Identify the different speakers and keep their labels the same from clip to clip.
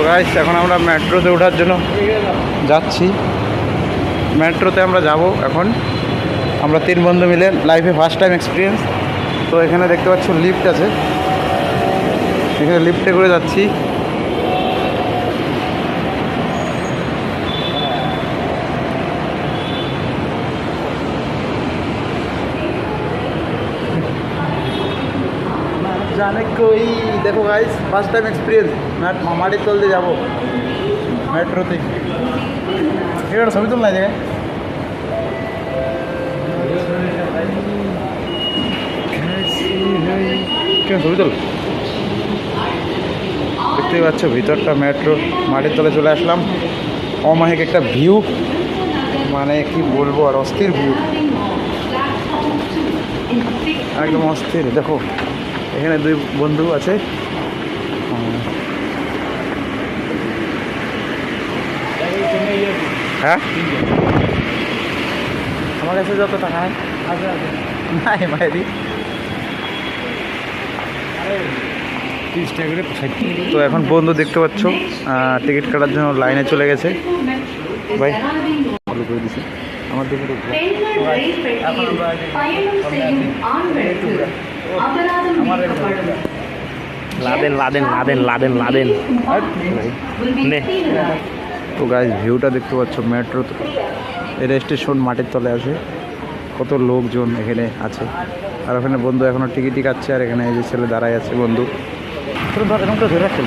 Speaker 1: Guys এখন আমরা মেট্রোতে ওঠার জন্য যাচ্ছি। মেট্রোতে আমরা যাব এখন, আমরা 3 বন্ধু মিলে, লাইফে ফার্স্ট টাইম এক্সপিরিয়েন্স। তো এখানে দেখতে পাচ্ছ লিফট আছে, এখানে লিফটে করে যাচ্ছি। जाने कोई देखो गाइस फर्स्ट टाइम एक्सपीरियंस मामाड़ी तल দিয়ে যাব মেট্রোতে। এটা ছবি তুলনা জায়গায় ছবি তুল। দেখতেই পাচ্ছ ভিতরটা মেট্রো, মাটির তলে চলে আসলাম। অমায়িক একটা ভিউ, মানে কি বলবো আর অস্থির ভিউ, একদম অস্থির। দেখো এখানে 2 বন্ধু আছে। হ্যাঁ আমার কাছে যত টাকা নাই বাইরে। তো এখন বন্ধু দেখতে পাচ্ছ টিকিট কাটার জন্য লাইনে চলে গেছে। ভাই ফলো করে দিছে আমার দিকে।
Speaker 2: Laden Laden Laden Laden Laden নে।
Speaker 1: তো গাইস ভিউটা দেখতে পাচ্ছ মেট্রো, এটা স্টেশন মাটির তলে আছে, কত লোকজন এখানে আছে। আর ওখানে বন্ধু এখনো টিকিটই কাটছে, আর এখানে এই যে ছেলে দাঁড়ায় আছে বন্ধু। ধরে রাখছেন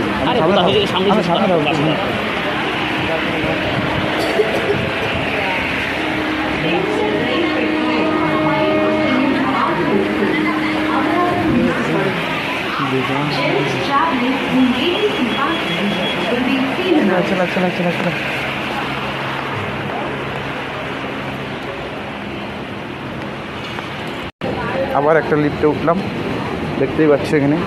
Speaker 1: আবার একটা লিফটে উঠলাম, দেখতেই পাচ্ছ এখানে।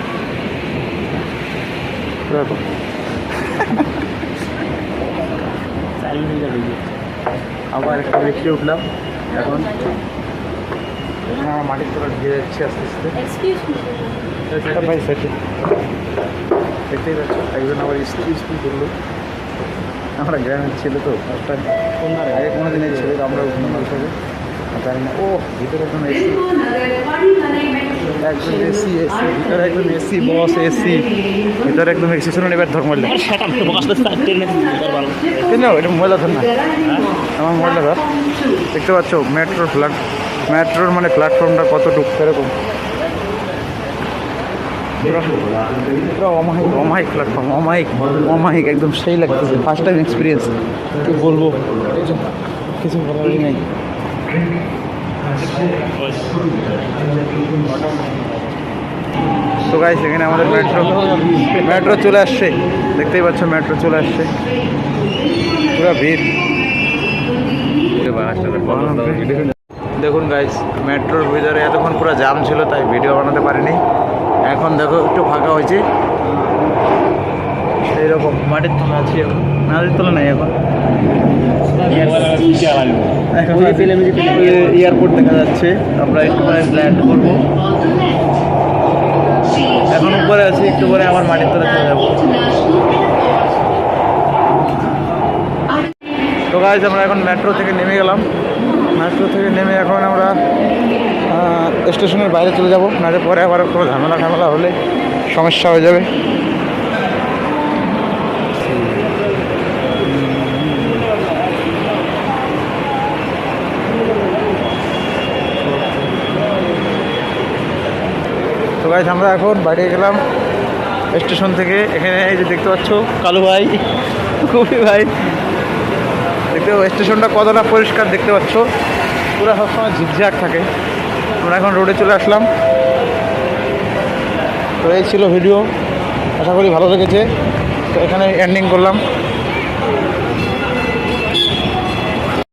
Speaker 1: আবার একটা লিফটে উঠলাম, এখন আমার মাটির তলা ধীরে যাচ্ছে আস্তে আস্তে। ভাই সেটি দেখতেই পাচ্ছ একজন আবার স্কুল করলো। আমরা গ্রামের ছেলে তো, আগে কোনো দিনের ছেলে, আমরা উঠলাম হিসাবে জানি না। ও ভিতরে একদম এসি, একদম এসি এসি ভিতরে, একদম এসি বস এসি ভিতরে, একদম এসি। শুনুন এবার ধর্ম এটা মোবাইল ধর না, আমার মোবাইলটা ধর। দেখতে পাচ্ছ মেট্রোর মানে প্ল্যাটফর্মটা কতটুকু এরকম, পুরো অমায়িক প্ল্যাটফর্ম, অমায়িক একদম সেই লাগতেছে। ফার্স্ট টাইম এক্সপিরিয়েন্স, কি বলবো, কিছু বলারই নেই। তো গাইস এখানে আমাদের মেট্রো চলে আসছে, দেখতেই পাচ্ছ মেট্রো চলে আসছে, পুরো ভিড়। দেখুন গাইস মেট্রোর ভিতরে এতক্ষণ পুরো জ্যাম ছিল, তাই ভিডিও বানাতে পারিনি। এখন দেখো একটু ফাঁকা হয়েছে, এইরকম মাটির তলা আছি এখন, মাটির তলা নেই এখন। এয়ারপোর্ট দেখা যাচ্ছে, আমরা একটু পরে ল্যান্ড করবো। এখন উপরে আছি, একটু পরে আবার মাটির তলা চলে যাবো। তো গাইস আমরা এখন মেট্রো থেকে নেমে গেলাম। মেট্রো থেকে নেমে এখন আমরা স্টেশনের বাইরে চলে যাব, নাহলে পরে আবার কোনো ঝামেলা হলে সমস্যা হয়ে যাবে। তো গাইস আমরা এখন বাইরে গেলাম স্টেশন থেকে। এখানে এই যে দেখতে পাচ্ছ কালু ভাই, কবি ভাই, দেখতে স্টেশনটা কতটা পরিষ্কার দেখতে পাচ্ছ, পুরো সবসময় ঝিকঝাক থাকে। আমরা এখন রোডে চলে আসলাম। তো এই ছিল ভিডিও, আশা করি ভালো লেগেছে। তো এখানে এন্ডিং করলাম।